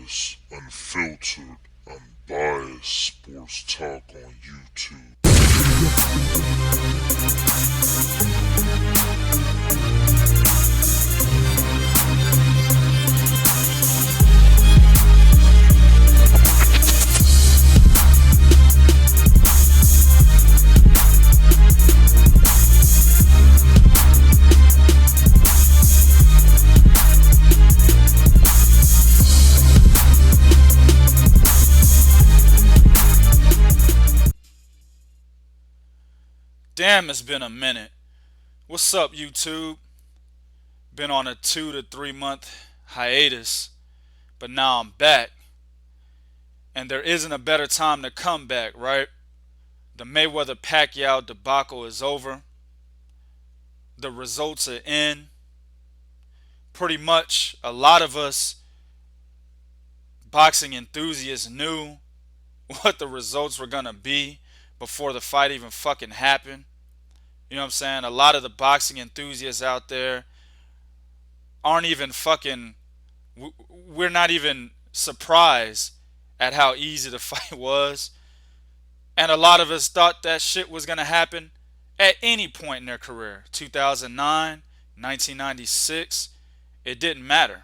is unfiltered, unbiased sports talk on YouTube. Damn, it's been a minute. What's up, YouTube? Been on a 2 to 3 month hiatus, but now I'm back. And there isn't a better time to come back, right? The Mayweather Pacquiao debacle is over. The results are in. Pretty much a lot of us boxing enthusiasts knew what the results were going to be before the fight even fucking happened. You know what I'm saying? A lot of the boxing enthusiasts out there aren't even fucking. We're not even surprised at how easy the fight was. And a lot of us thought that shit was going to happen at any point in their career. 2009, 1996, it didn't matter.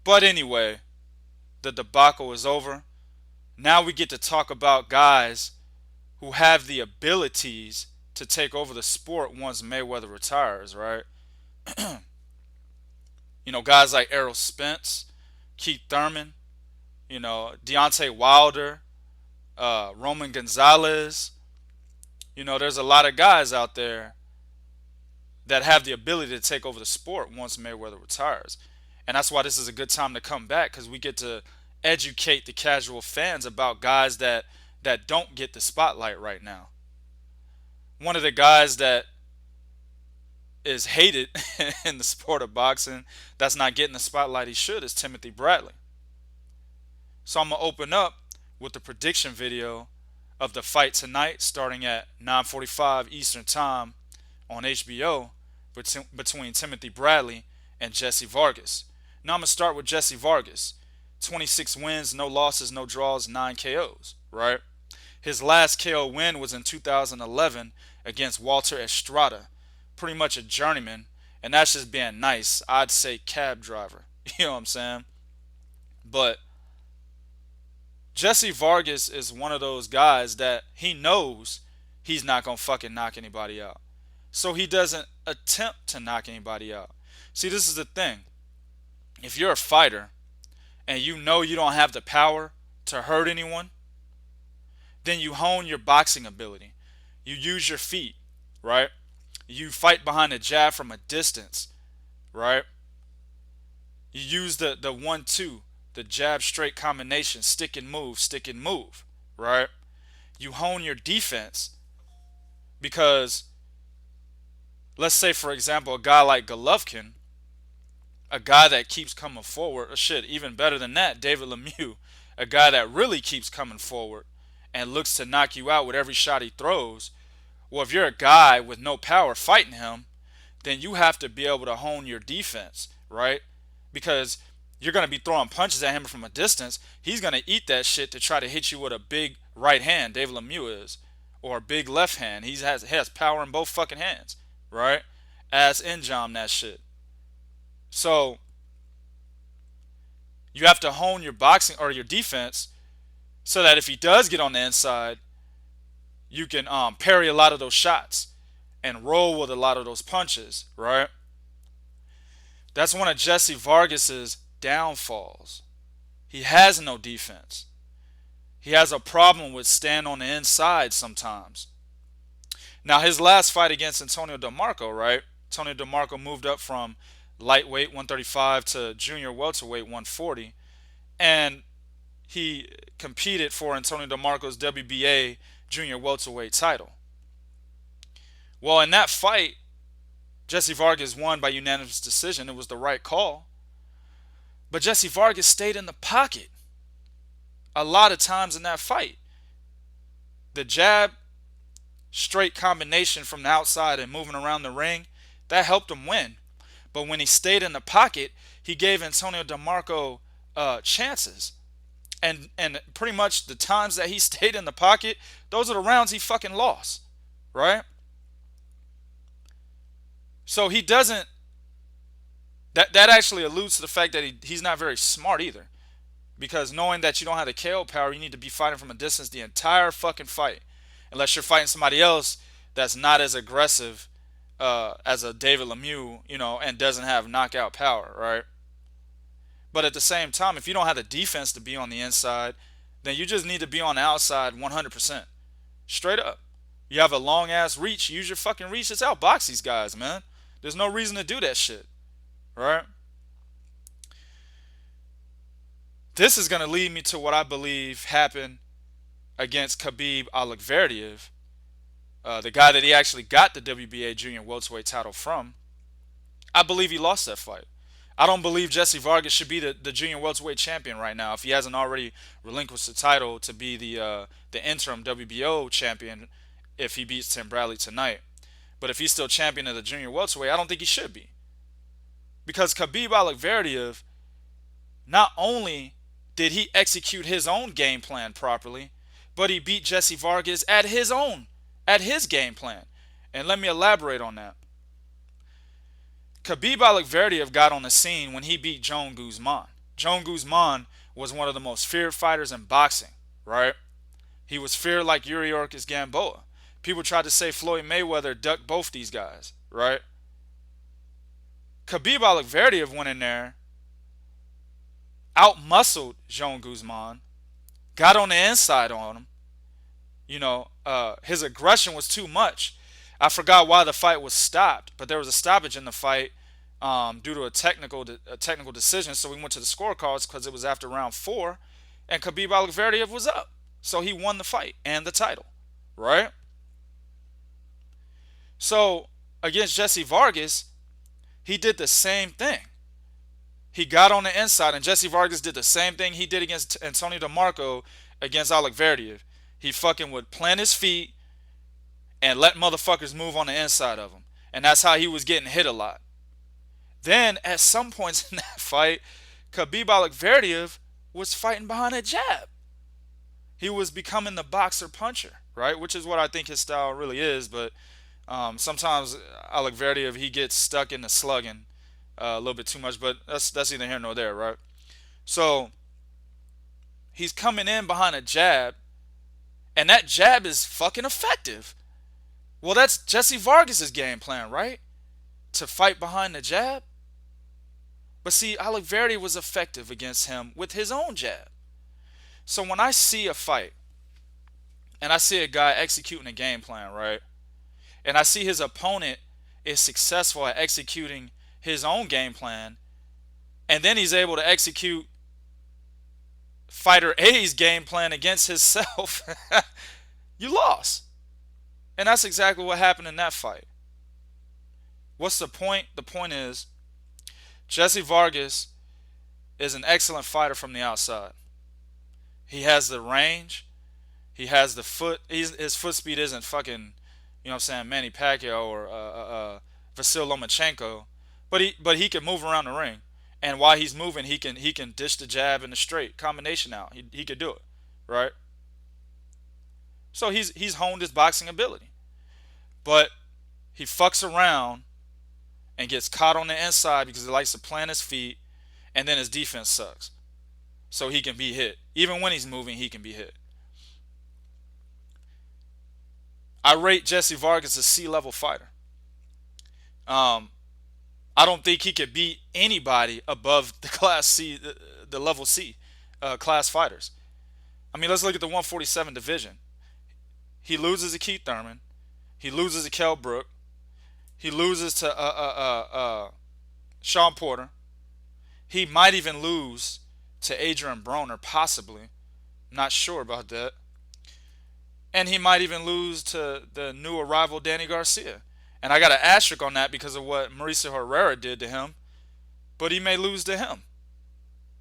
But anyway, the debacle is over. Now we get to talk about guys who have the abilities to take over the sport once Mayweather retires, right? Guys like Errol Spence, Keith Thurman, Deontay Wilder, Roman Gonzalez. There's a lot of guys out there that have the ability to take over the sport once Mayweather retires. And that's why this is a good time to come back, because we get to educate the casual fans about guys that don't get the spotlight right now. One of the guys that is hated in the sport of boxing that's not getting the spotlight he should is Timothy Bradley. So I'm going to open up with the prediction video of the fight tonight starting at 9:45 Eastern Time on HBO between Timothy Bradley and Jesse Vargas. Now I'm going to start with Jesse Vargas. 26 wins, no losses, no draws, 9 KOs, right? His last KO win was in 2011 against Walter Estrada. Pretty much a journeyman, and that's just being nice. I'd say cab driver. You know what I'm saying? But Jesse Vargas is one of those guys that he knows he's not going to fucking knock anybody out. So he doesn't attempt to knock anybody out. See, this is the thing. If you're a fighter and you know you don't have the power to hurt anyone, then you hone your boxing ability. You use your feet, right? You fight behind a jab from a distance, right? You use the 1-2, the jab straight combination, stick and move, right? You hone your defense because, let's say, for example, a guy like Golovkin, a guy that keeps coming forward, or shit, even better than that, David Lemieux, a guy that really keeps coming forward and looks to knock you out with every shot he throws. Well, if you're a guy with no power fighting him, then you have to be able to hone your defense, right? Because you're going to be throwing punches at him from a distance. He's going to eat that shit to try to hit you with a big right hand, David Lemieux is, or a big left hand. He has power in both fucking hands, right? Ass in jam that shit. So you have to hone your boxing or your defense so that if he does get on the inside, you can parry a lot of those shots and roll with a lot of those punches, right? That's one of Jesse Vargas's downfalls. He has no defense. He has a problem with staying on the inside sometimes. Now, his last fight against Antonio DeMarco, right? Antonio DeMarco moved up from lightweight 135 to junior welterweight 140, and he competed for Antonio DeMarco's WBA Junior Welterweight title. Well, in that fight, Jesse Vargas won by unanimous decision. It was the right call. But Jesse Vargas stayed in the pocket a lot of times in that fight. The jab, straight combination from the outside and moving around the ring, that helped him win. But when he stayed in the pocket, he gave Antonio DeMarco chances. And pretty much the times that he stayed in the pocket, those are the rounds he fucking lost, right? So he doesn't. That actually alludes to the fact that he's not very smart either, because knowing that you don't have the KO power, you need to be fighting from a distance the entire fucking fight, unless you're fighting somebody else that's not as aggressive as a David Lemieux, and doesn't have knockout power, right? But at the same time, if you don't have the defense to be on the inside, then you just need to be on the outside 100%. Straight up. You have a long ass reach, use your fucking reach. Just outbox these guys, man. There's no reason to do that shit, right? This is going to lead me to what I believe happened against Khabib Alekberdiev, the guy that he actually got the WBA Junior Welterweight title from. I believe he lost that fight. I don't believe Jesse Vargas should be the junior welterweight champion right now if he hasn't already relinquished the title to be the interim WBO champion if he beats Tim Bradley tonight. But if he's still champion of the junior welterweight, I don't think he should be. Because Khabib Alekberdiev, not only did he execute his own game plan properly, but he beat Jesse Vargas at his game plan. And let me elaborate on that. Khabib Alekberdiev got on the scene when he beat Joan Guzman. Joan Guzman was one of the most feared fighters in boxing, right? He was feared like Yuriorkis Gamboa. People tried to say Floyd Mayweather ducked both these guys, right? Khabib Alekberdiev went in there, outmuscled Joan Guzman, got on the inside on him. His aggression was too much. I forgot why the fight was stopped, but there was a stoppage in the fight due to a technical decision. So we went to the scorecards because it was after round 4, and Khabib Alekberdiev was up, so he won the fight and the title, right? So against Jesse Vargas, he did the same thing. He got on the inside, and Jesse Vargas did the same thing he did against Antonio DeMarco against Alekberdiev. He fucking would plant his feet and let motherfuckers move on the inside of him. And that's how he was getting hit a lot. Then, at some points in that fight, Khabib Alekberdiev was fighting behind a jab. He was becoming the boxer puncher, right? Which is what I think his style really is. But sometimes Alekberdiev, he gets stuck in the slugging a little bit too much. But that's neither here nor there, right? So, he's coming in behind a jab, and that jab is fucking effective. Well, that's Jesse Vargas' game plan, right? To fight behind the jab. But see, Alekberdiev was effective against him with his own jab. So when I see a fight, and I see a guy executing a game plan, right? And I see his opponent is successful at executing his own game plan, and then he's able to execute fighter A's game plan against himself, you lost. And that's exactly what happened in that fight. What's the point? The point is, Jesse Vargas is an excellent fighter from the outside. He has the range. He has the foot. His foot speed isn't fucking, Manny Pacquiao or Vasyl Lomachenko. But he can move around the ring. And while he's moving, he can dish the jab and the straight combination out. He could do it, right? So he's honed his boxing ability. But he fucks around and gets caught on the inside because he likes to plant his feet, and then his defense sucks. So he can be hit. Even when he's moving, he can be hit. I rate Jesse Vargas a C-level fighter. I don't think he could beat anybody above the class C, the level C class fighters. I mean, let's look at the 147 division. He loses to Keith Thurman. He loses to Kell Brook. He loses to Sean Porter. He might even lose to Adrian Broner, possibly. Not sure about that. And he might even lose to the new arrival Danny Garcia. And I got an asterisk on that because of what Mauricio Herrera did to him. But he may lose to him.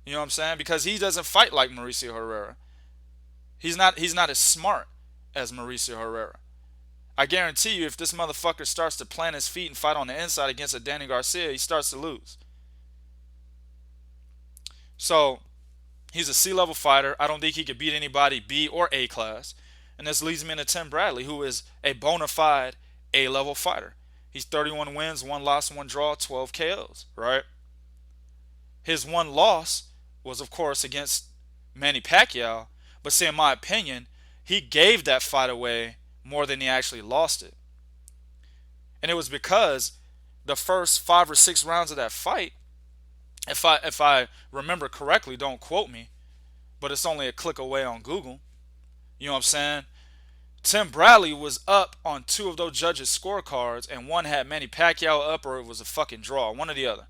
You know what I'm saying? Because he doesn't fight like Mauricio Herrera. He's not as smart as Mauricio Herrera. I guarantee you, if this motherfucker starts to plant his feet and fight on the inside against a Danny Garcia, he starts to lose. So, He's a C-level fighter. I don't think he could beat anybody B or A class. And this leads me into Tim Bradley, who is a bona fide A-level fighter. He's 31 wins, 1 loss, 1 draw, 12 KOs, right? His one loss was, of course, against Manny Pacquiao. But see, in my opinion, he gave that fight away more than he actually lost it. And it was because the first 5 or 6 rounds of that fight, if I remember correctly, don't quote me, but it's only a click away on Google. You know what I'm saying? Tim Bradley was up on 2 of those judges' scorecards, and one had Manny Pacquiao up, or it was a fucking draw, one or the other.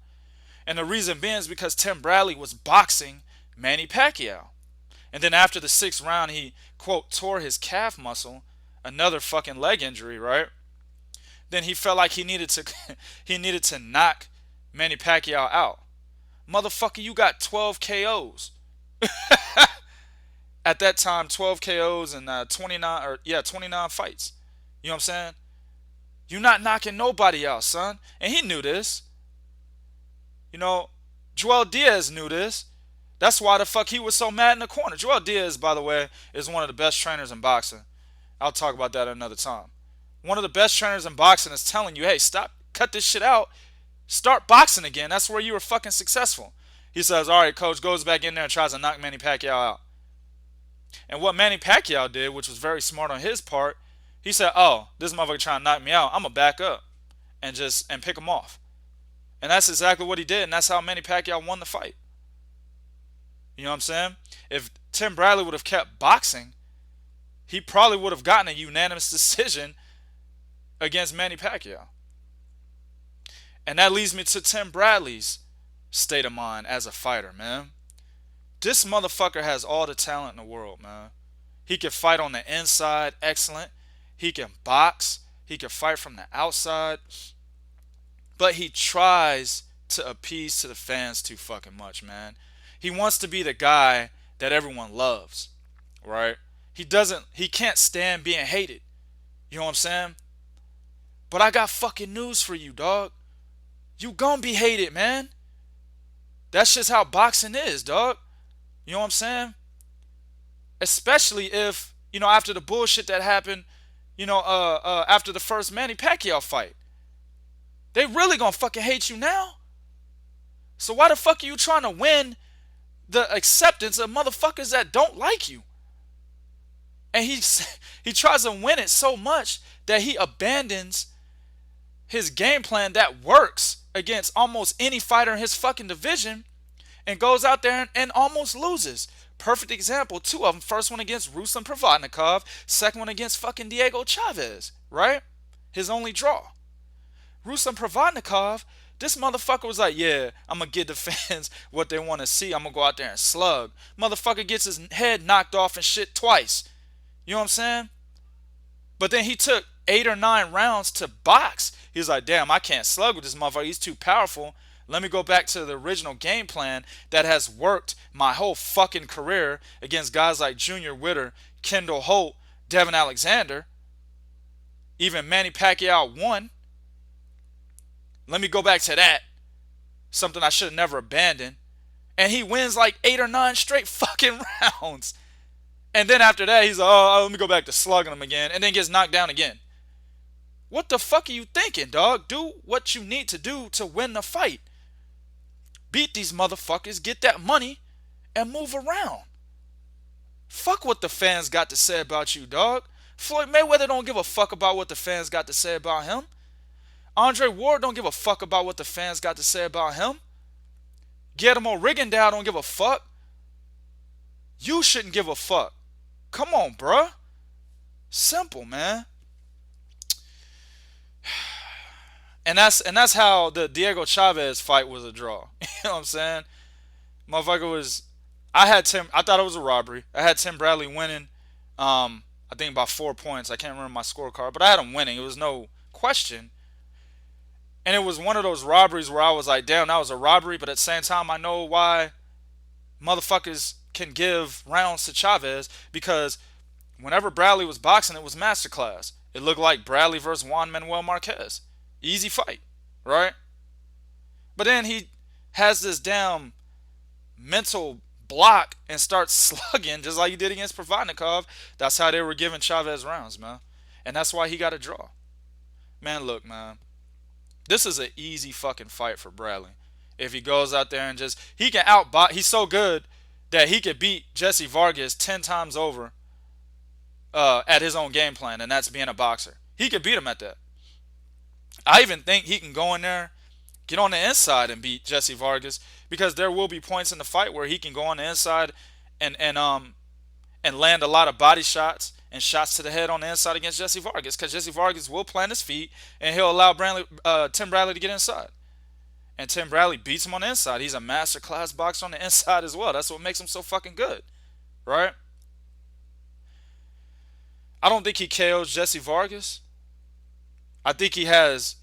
And the reason being is because Tim Bradley was boxing Manny Pacquiao. And then after the 6th round, he, quote, tore his calf muscle, another fucking leg injury, right? Then he felt like he needed to he needed to knock Manny Pacquiao out. Motherfucker, you got 12 KOs. At that time, 12 KOs and 29 fights. You know what I'm saying? You're not knocking nobody out, son. And he knew this. You know, Joel Diaz knew this. That's why the fuck he was so mad in the corner. Joel Diaz, by the way, is one of the best trainers in boxing. I'll talk about that another time. One of the best trainers in boxing is telling you, hey, stop, cut this shit out. Start boxing again. That's where you were fucking successful. He says, all right, coach, goes back in there and tries to knock Manny Pacquiao out. And what Manny Pacquiao did, which was very smart on his part, he said, oh, this motherfucker trying to knock me out. I'm going to back up and pick him off. And that's exactly what he did, and that's how Manny Pacquiao won the fight. You know what I'm saying? If Tim Bradley would have kept boxing, he probably would have gotten a unanimous decision against Manny Pacquiao. And that leads me to Tim Bradley's state of mind as a fighter, man. This motherfucker has all the talent in the world, man. He can fight on the inside, excellent. He can box. He can fight from the outside. But he tries to appease to the fans too fucking much, man. He wants to be the guy that everyone loves, right? He can't stand being hated. You know what I'm saying? But I got fucking news for you, dog. You gonna be hated, man. That's just how boxing is, dog. You know what I'm saying? Especially if, after the bullshit that happened, after the first Manny Pacquiao fight. They really gonna fucking hate you now. So why the fuck are you trying to win the acceptance of motherfuckers that don't like you? And he tries to win it so much that he abandons his game plan that works against almost any fighter in his fucking division and goes out there and almost loses. Perfect example, 2 of them. First one against Ruslan Provodnikov, second one against fucking Diego Chavez, right? His only draw. Ruslan Provodnikov, this motherfucker was like, yeah, I'm going to give the fans what they want to see. I'm going to go out there and slug. Motherfucker gets his head knocked off and shit twice. You know what I'm saying? But then he took 8 or 9 rounds to box. He was like, damn, I can't slug with this motherfucker. He's too powerful. Let me go back to the original game plan that has worked my whole fucking career against guys like Junior Witter, Kendall Holt, Devin Alexander. Even Manny Pacquiao won. Let me go back to that. Something I should have never abandoned. And he wins like 8 or 9 straight fucking rounds. And then after that, he's like, oh, let me go back to slugging him again. And then gets knocked down again. What the fuck are you thinking, dog? Do what you need to do to win the fight. Beat these motherfuckers, get that money, and move around. Fuck what the fans got to say about you, dog. Floyd Mayweather don't give a fuck about what the fans got to say about him. Andre Ward don't give a fuck about what the fans got to say about him. Guillermo Rigondeaux don't give a fuck. You shouldn't give a fuck. Come on, bruh. Simple, man. And that's how the Diego Chavez fight was a draw. You know what I'm saying? Motherfucker was... I thought it was a robbery. I had Tim Bradley winning. I think about 4 points. I can't remember my scorecard. But I had him winning. It was no question. And it was one of those robberies where I was like, damn, that was a robbery. But at the same time, I know why motherfuckers can give rounds to Chavez. Because whenever Bradley was boxing, it was masterclass. It looked like Bradley versus Juan Manuel Marquez. Easy fight, right? But then he has this damn mental block and start slugging just like he did against Provodnikov, that's how they were giving Chavez rounds, man. And that's why he got a draw. Man, look, man. This is an easy fucking fight for Bradley. If he goes out there and just he can outbox, he's so good that he could beat Jesse Vargas 10 times over at his own game plan, and that's being a boxer. He could beat him at that. I even think he can go in there, get on the inside and beat Jesse Vargas because there will be points in the fight where he can go on the inside and land a lot of body shots and shots to the head on the inside against Jesse Vargas because Jesse Vargas will plant his feet and he'll allow Tim Bradley to get inside. And Tim Bradley beats him on the inside. He's a master class boxer on the inside as well. That's what makes him so fucking good, right? I don't think he KOs Jesse Vargas. I think he has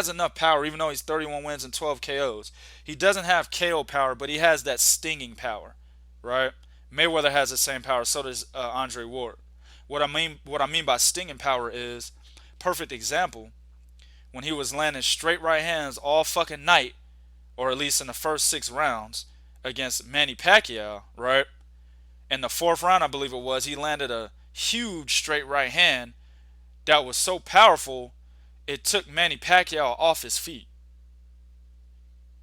enough power even though he's 31 wins and 12 KOs. He doesn't have KO power, but he has that stinging power, right? Mayweather has the same power, so does Andre Ward. What I mean by stinging power is perfect example when he was landing straight right hands all fucking night, or at least in the first 6 rounds against Manny Pacquiao, right? In the fourth round, I believe it was, he landed a huge straight right hand that was so powerful it took Manny Pacquiao off his feet.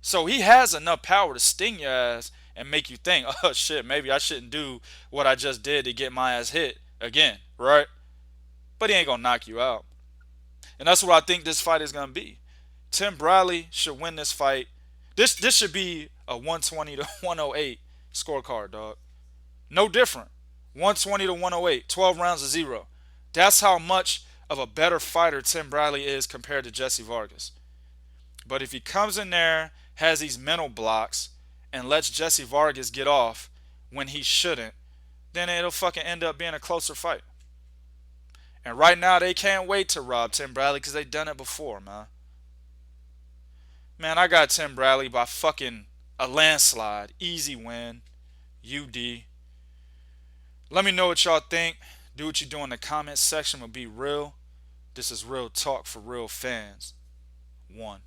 So he has enough power to sting your ass and make you think, oh shit, maybe I shouldn't do what I just did to get my ass hit again, right? But he ain't gonna knock you out. And that's what I think this fight is gonna be. Tim Bradley should win this fight. This should be a 120 to 108 scorecard, dog. No different. 120 to 108, 12 rounds to 0. That's how much of a better fighter Tim Bradley is compared to Jesse Vargas. But if he comes in there, has these mental blocks, and lets Jesse Vargas get off when he shouldn't, then it'll fucking end up being a closer fight. And right now, they can't wait to rob Tim Bradley because they've done it before, man. Man, I got Tim Bradley by fucking a landslide. Easy win. UD. Let me know what y'all think. Do what you do in the comments section. Will be real. This is real talk for real fans. One.